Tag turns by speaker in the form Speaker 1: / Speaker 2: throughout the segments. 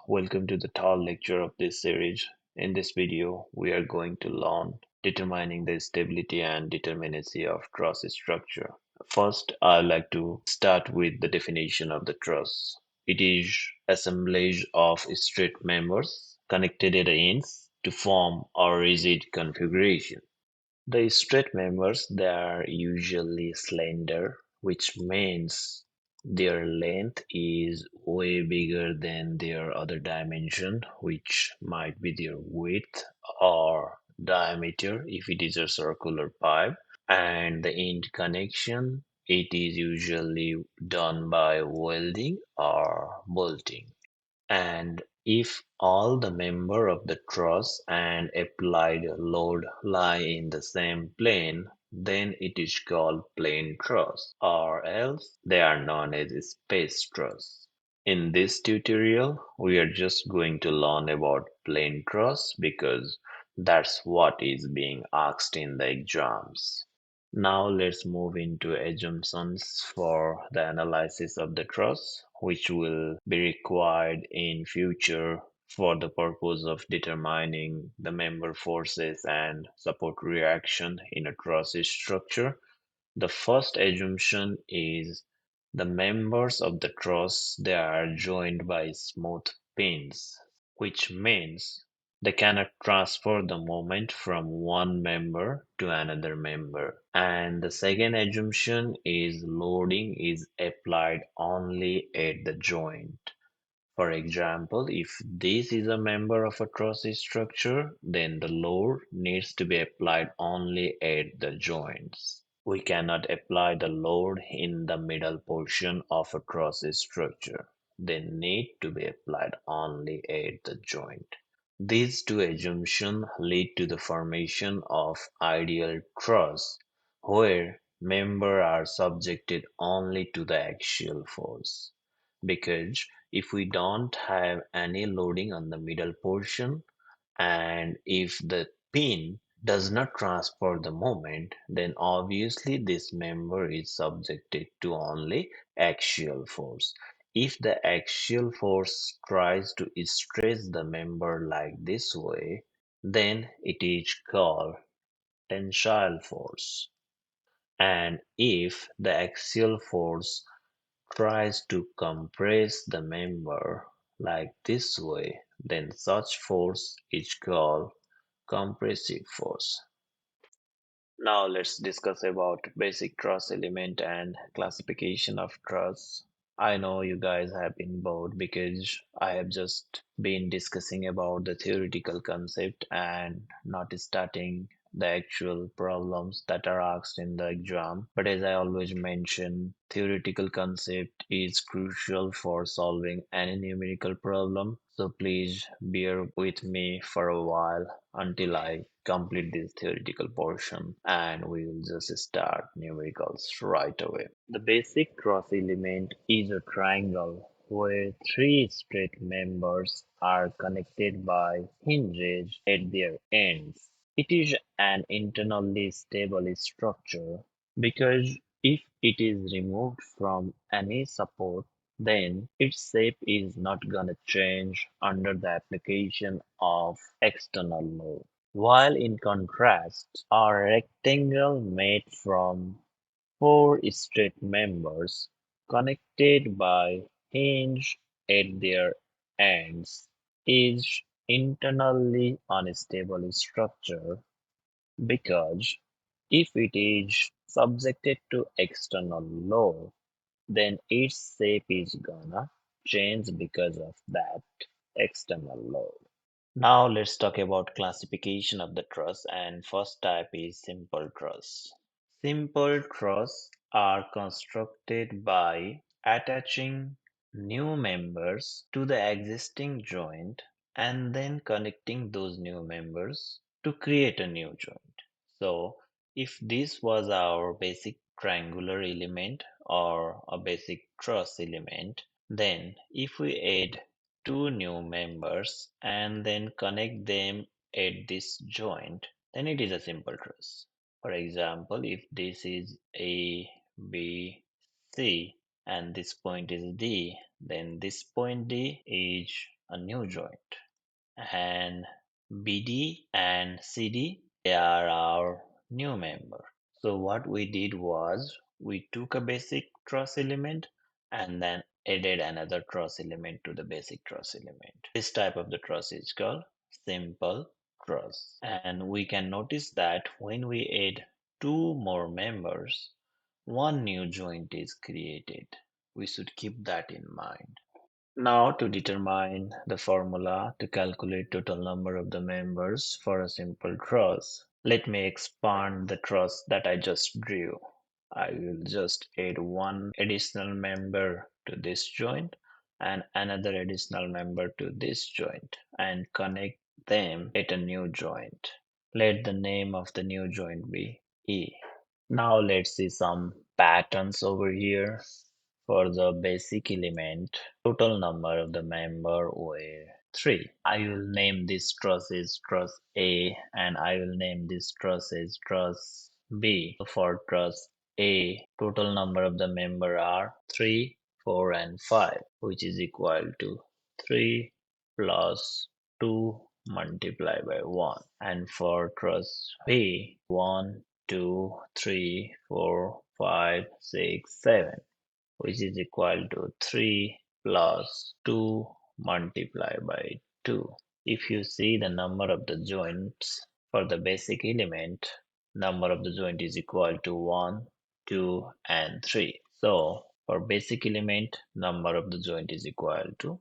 Speaker 1: welcome to the third lecture of this series. In this video, we are going to learn determining the stability and determinacy of truss structure. First, I'd like to start with the definition of the truss. It is assemblage of straight members connected at the ends to form a rigid configuration. The straight members they are usually slender, which means their length is way bigger than their other dimension, which might be their width or diameter if it is a circular pipe. And the end connection, it is usually done by welding or bolting. And if all the member of the truss and applied load lie in the same plane, then it is called plane truss, or else they are known as space truss. In this tutorial, we are just going to learn about plane truss because that's what is being asked in the exams. Now let's move into assumptions for the analysis of the truss, which will be required in future for the purpose of determining the member forces and support reaction in a truss structure. The first assumption is the members of the truss they are joined by smooth pins, which means they cannot transfer the moment from one member to another member. And the second assumption is loading is applied only at the joint. For example, if this is a member of a truss structure, then the load needs to be applied only at the joints. We cannot apply the load in the middle portion of a truss structure. They need to be applied only at the joint. These two assumptions lead to the formation of ideal truss, where members are subjected only to the axial force. Because if we don't have any loading on the middle portion, and if the pin does not transfer the moment, then obviously this member is subjected to only axial force. If the axial force tries to stress the member like this way, then it is called tensile force. And if the axial force tries to compress the member like this way, then such force is called compressive force. Now let's discuss about basic truss element and classification of truss. I know you guys have been bored because I have just been discussing about the theoretical concept and not starting the actual problems that are asked in the exam. But as I always mention, theoretical concept is crucial for solving any numerical problem. So please bear with me for a while until I complete this theoretical portion and we will just start numericals right away. The basic cross element is a triangle where three straight members are connected by hinges at their ends. It is an internally stable structure because if it is removed from any support, then its shape is not gonna change under the application of external load. While in contrast, a rectangle made from four straight members connected by hinge at their ends is internally unstable structure because if it is subjected to external load, then its shape is gonna change because of that external load. Now let's talk about classification of the truss and first type is simple truss. Simple truss are constructed by attaching new members to the existing joint and then connecting those new members to create a new joint. So if this was our basic triangular element or a basic truss element, then if we add two new members and then connect them at this joint, then it is a simple truss. For example, if this is A, B, C and this point is D, then this point D is a new joint. And BD and CD, they are our new member. So what we did was we took a basic truss element and then added another truss element to the basic truss element. This type of the truss is called simple truss. And we can notice that when we add two more members, one new joint is created. We should keep that in mind. Now to determine the formula to calculate total number of the members for a simple truss, let me expand the truss that I just drew. I will just add one additional member to this joint and another additional member to this joint and connect them at a new joint. Let the name of the new joint be E. Now let's see some patterns over here. For the basic element, total number of the member were 3. I will name this truss as truss A and I will name this truss as truss B. For truss A, total number of the member are 3, 4 and 5, which is equal to 3 plus 2 multiplied by 1. And for truss B, 1, 2, 3, 4, 5, 6, 7, which is equal to 3 plus 2 multiplied by 2. If you see the number of the joints for the basic element, number of the joint is equal to 1, 2 and 3. So for basic element, number of the joint is equal to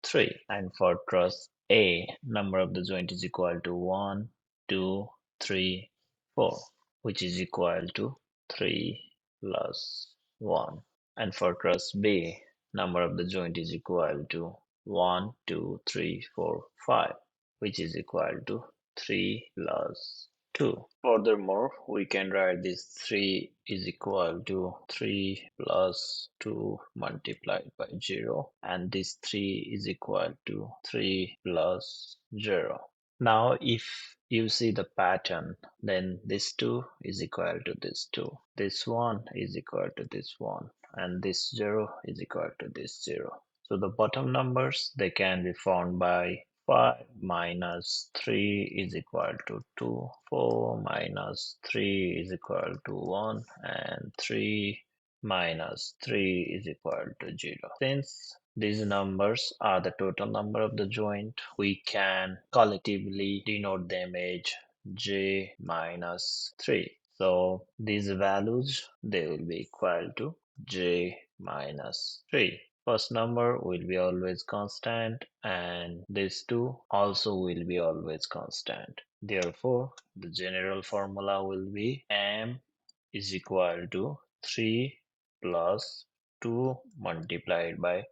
Speaker 1: 3. And for truss A, number of the joint is equal to 1, 2, 3, 4, which is equal to 3 plus 1. And for truss B, number of the joint is equal to 1, 2, 3, 4, 5, which is equal to 3 plus 2. Furthermore, we can write this 3 is equal to 3 plus 2 multiplied by 0, and this 3 is equal to 3 plus 0. Now, if you see the pattern, then this 2 is equal to this 2. This 1 is equal to this 1. And this 0 is equal to this 0. So the bottom numbers, they can be found by 5 minus 3 is equal to 2. 4 minus 3 is equal to 1. And 3 minus 3 is equal to 0. Since these numbers are the total number of the joint, we can collectively denote them as j minus 3. So these values, they will be equal to j minus 3. First number will be always constant and these two also will be always constant. Therefore, the general formula will be m is equal to 3 plus 2 multiplied by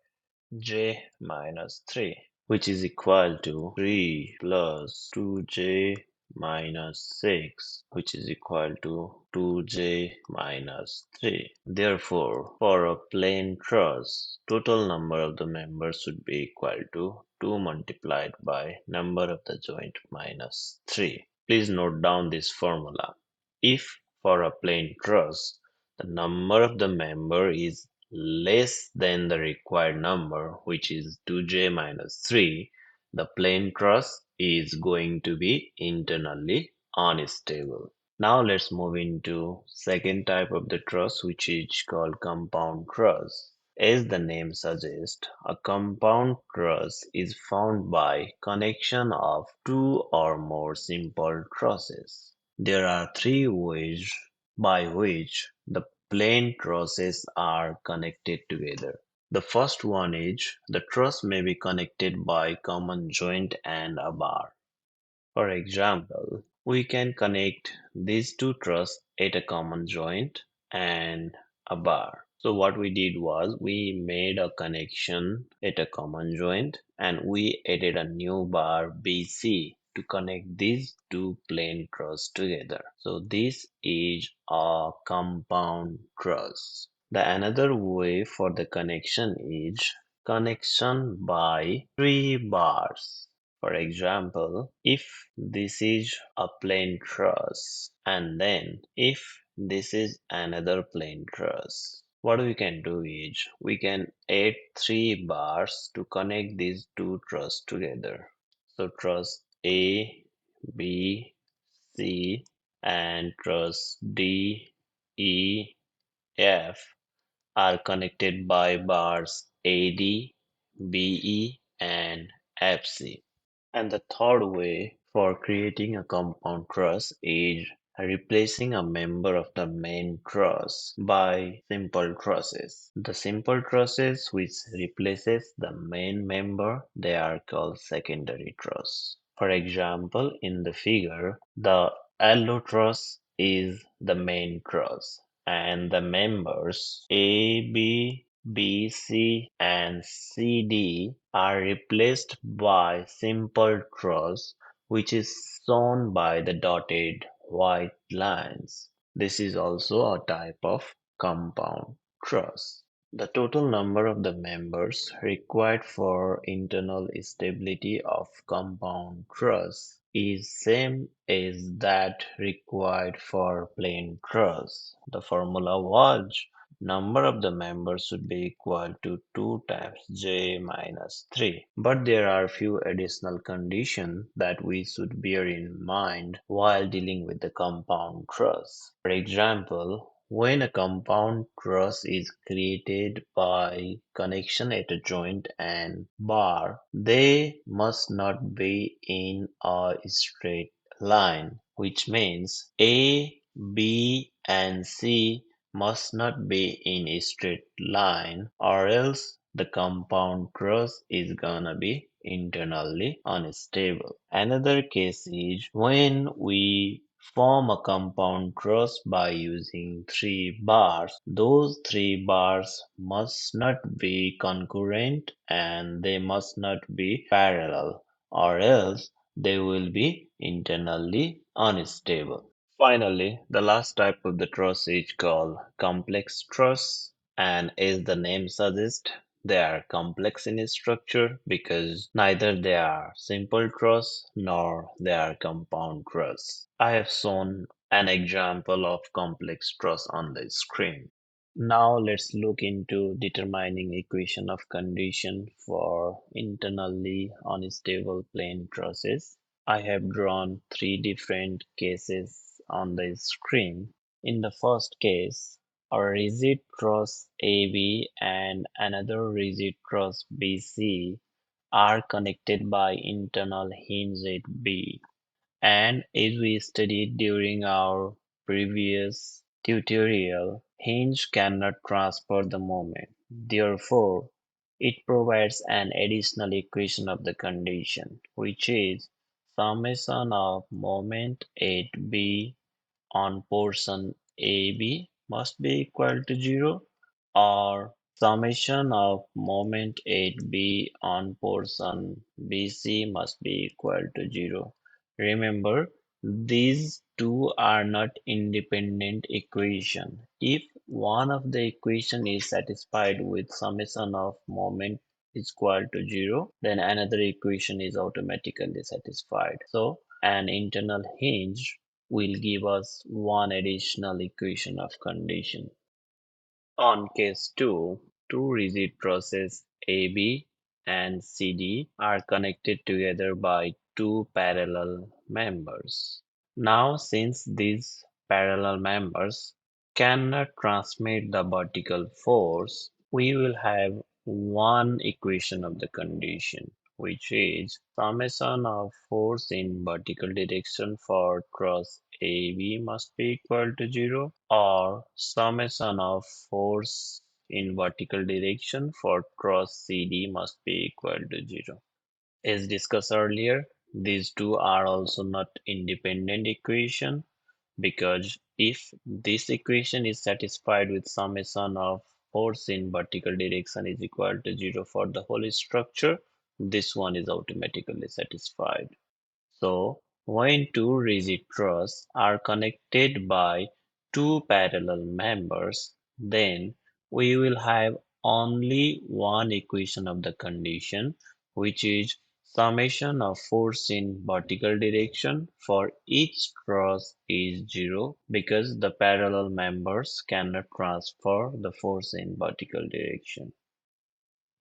Speaker 1: j minus 3, which is equal to 3 plus 2j minus 6, which is equal to 2j minus 3. Therefore, for a plain truss, total number of the members should be equal to 2 multiplied by number of the joint minus 3. Please note down this formula. If for a plain truss, the number of the member is less than the required number, which is 2j minus 3, the plain truss is going to be internally unstable. Now let's move into second type of the truss, which is called compound truss. As the name suggests, a compound truss is found by connection of two or more simple trusses. There are three ways by which the plain trusses are connected together. The first one is the truss may be connected by common joint and a bar. For example, we can connect these two trusses at a common joint and a bar. So what we did was we made a connection at a common joint and we added a new bar BC to connect these two plain trusses together. So this is a compound truss. The another way for the connection is connection by three bars. For example, if this is a plain truss and then if this is another plain truss, What we can do is we can add three bars to connect these two truss together. So truss A, B, C and truss D, E, F are connected by bars AD, BE and FC. And the third way for creating a compound truss is replacing a member of the main truss by simple trusses. The simple trusses which replaces the main member, they are called secondary truss. For example, in the figure, the yellow truss is the main truss and the members A, B, B, C and C, D are replaced by simple truss which is shown by the dotted white lines. This is also a type of compound truss. The total number of the members required for internal stability of compound truss is same as that required for plain truss. The formula was number of the members should be equal to 2 times j minus 3. But there are few additional conditions that we should bear in mind while dealing with the compound truss. For example, when a compound truss is created by connection at a joint and bar, they must not be in a straight line, which means A, B, and C must not be in a straight line or else the compound truss is gonna be internally unstable. Another case is when we form a compound truss by using three bars. Those three bars must not be concurrent and they must not be parallel or else they will be internally unstable. Finally, the last type of the truss is called complex truss, and as the name suggests, they are complex in structure because neither they are simple truss nor they are compound truss. I have shown an example of complex truss on the screen. Now let's look into determining equation of condition for internally unstable plane trusses. I have drawn three different cases on the screen. In the first case, a rigid truss AB and another rigid truss BC are connected by internal hinge at B. And as we studied during our previous tutorial, hinge cannot transfer the moment. Therefore, it provides an additional equation of the condition, which is summation of moment at B on portion AB must be equal to 0 or summation of moment at B on portion BC must be equal to 0. Remember, these two are not independent equation. If one of the equation is satisfied with summation of moment is equal to 0, then another equation is automatically satisfied. So an internal hinge will give us one additional equation of condition. On case 2, two rigid trusses AB and CD are connected together by two parallel members. Now, since these parallel members cannot transmit the vertical force, we will have one equation of the condition, which is summation of force in vertical direction for truss AB must be equal to 0 or summation of force in vertical direction for truss CD must be equal to 0. As discussed earlier, these two are also not independent equation because if this equation is satisfied with summation of force in vertical direction is equal to 0 for the whole structure, this one is automatically satisfied. So, when two rigid trusses are connected by two parallel members, then we will have only one equation of the condition, which is Summation of force in vertical direction for each truss is zero because the parallel members cannot transfer the force in vertical direction.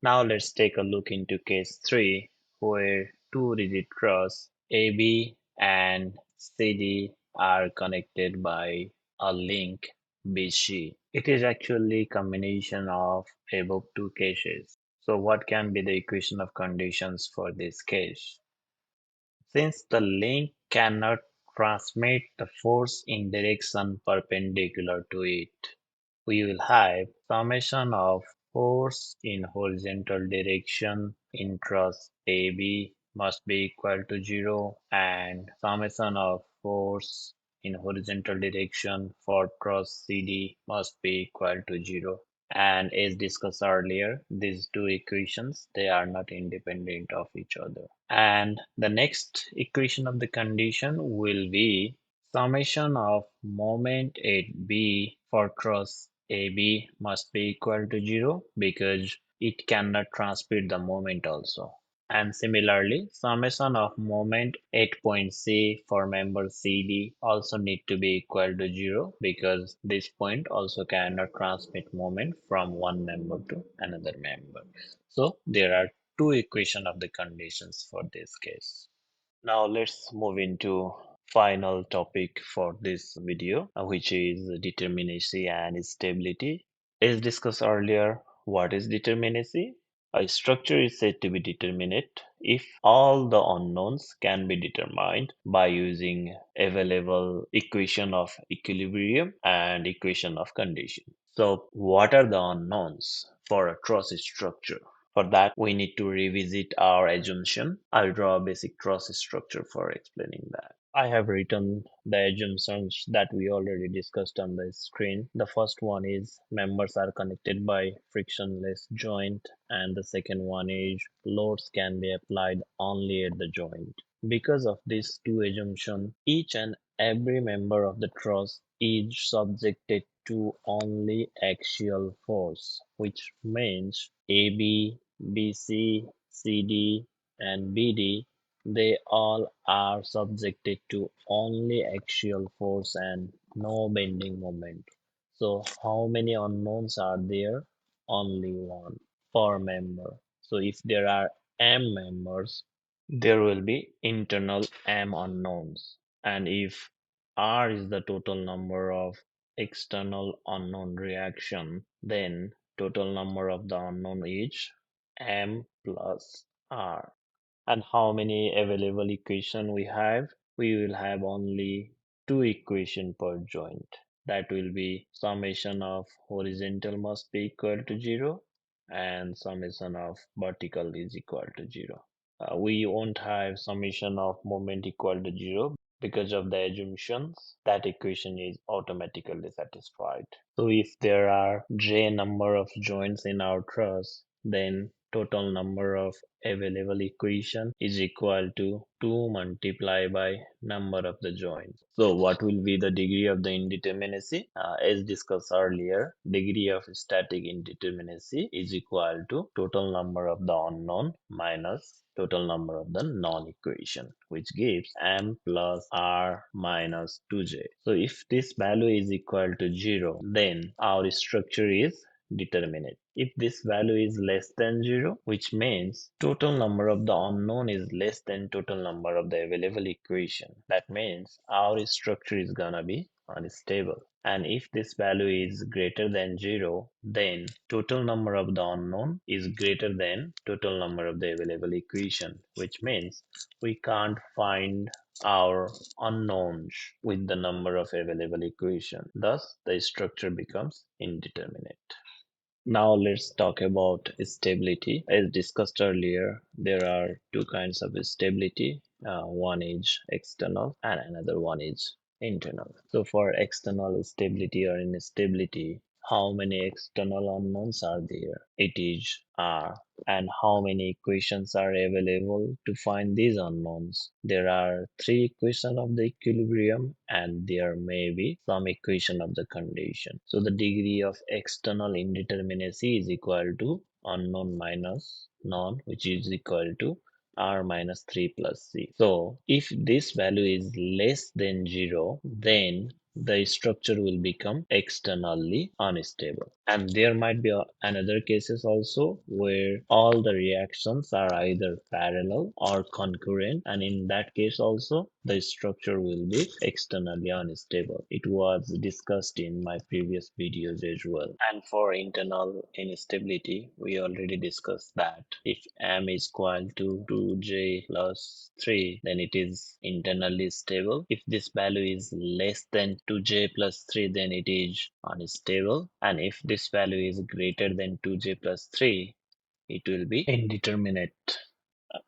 Speaker 1: Now let's take a look into case 3 where two rigid trusses AB and CD are connected by a link BC. It is actually combination of above two cases. So what can be the equation of conditions for this case? Since the link cannot transmit the force in direction perpendicular to it, we will have summation of force in horizontal direction in truss AB must be equal to 0 and summation of force in horizontal direction for truss CD must be equal to 0. And as discussed earlier, these two equations, they are not independent of each other. And the next equation of the condition will be summation of moment at B for truss AB must be equal to 0 because it cannot transmit the moment also. And similarly, summation of moment at point C for member CD also need to be equal to 0 because this point also cannot transmit moment from one member to another member. So there are two equations of the conditions for this case. Now let's move into final topic for this video, which is determinacy and stability. As discussed earlier, what is determinacy? A structure is said to be determinate if all the unknowns can be determined by using available equation of equilibrium and equation of condition. So what are the unknowns for a truss structure? For that, we need to revisit our assumption. I'll draw a basic truss structure for explaining that. I have written the assumptions that we already discussed on the screen. The first one is members are connected by frictionless joint, and the second one is loads can be applied only at the joint. Because of these two assumptions, each and every member of the truss is subjected to only axial force, which means AB, BC, CD, and BD, they all are subjected to only axial force and no bending moment. So how many unknowns are there? Only one per member. So if there are m members, there will be internal m unknowns. And if R is the total number of external unknown reaction, then total number of the unknown is m plus R. And how many available equation we have? We will have only two equation per joint. That will be summation of horizontal must be equal to 0 and summation of vertical is equal to 0. We won't have summation of moment equal to 0 because of the assumptions that equation is automatically satisfied. So if there are j number of joints in our truss, then total number of available equation is equal to 2 multiplied by number of the joints. So what will be the degree of the indeterminacy? As discussed earlier, degree of static indeterminacy is equal to total number of the unknown minus total number of the non-equation, which gives m plus r minus 2j. So if this value is equal to 0, then our structure is determinate. If this value is less than 0, which means total number of the unknown is less than total number of the available equation, that means our structure is gonna be unstable. And if this value is greater than 0, then total number of the unknown is greater than total number of the available equation, which means we can't find our unknowns with the number of available equation. Thus, the structure becomes indeterminate. Now let's talk about stability. As discussed earlier, there are two kinds of stability. One is external and another one is internal. So for external stability or instability, how many external unknowns are there? It is R. And how many equations are available to find these unknowns? There are three equations of the equilibrium and there may be some equation of the condition. So the degree of external indeterminacy is equal to unknown minus known, which is equal to r minus 3 plus c. So if this value is less than 0, then the structure will become externally unstable. And there might be another cases also where all the reactions are either parallel or concurrent, and in that case also the structure will be externally unstable. It was discussed in my previous videos as well. And for internal instability, we already discussed that if m is equal to 2j plus 3, then it is internally stable. If this value is less than 2j plus 3, then it is unstable. And if this value is greater than 2j plus 3, it will be indeterminate.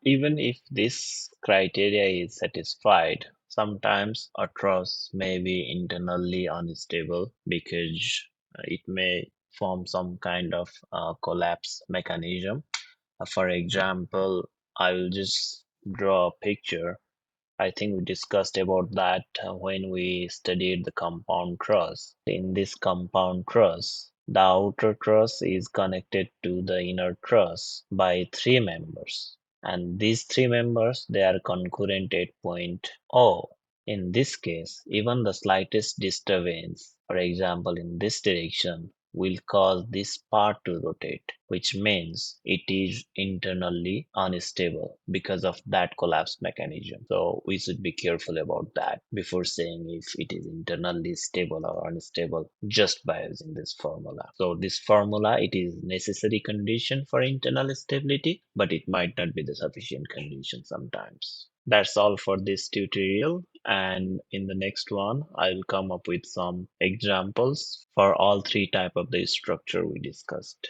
Speaker 1: Even if this criteria is satisfied, sometimes a truss may be internally unstable because it may form some kind of collapse mechanism. For example, I will just draw a picture. I think we discussed about that when we studied the compound truss. In this compound truss, the outer truss is connected to the inner truss by three members, and these three members they are concurrent at point O. In this case, even the slightest disturbance, for example in this direction, will cause this part to rotate, which means it is internally unstable because of that collapse mechanism. So we should be careful about that before saying if it is internally stable or unstable just by using this formula. So this formula, it is necessary condition for internal stability, but it might not be the sufficient condition sometimes. That's all for this tutorial, and in the next one I will come up with some examples for all three type of the structure we discussed.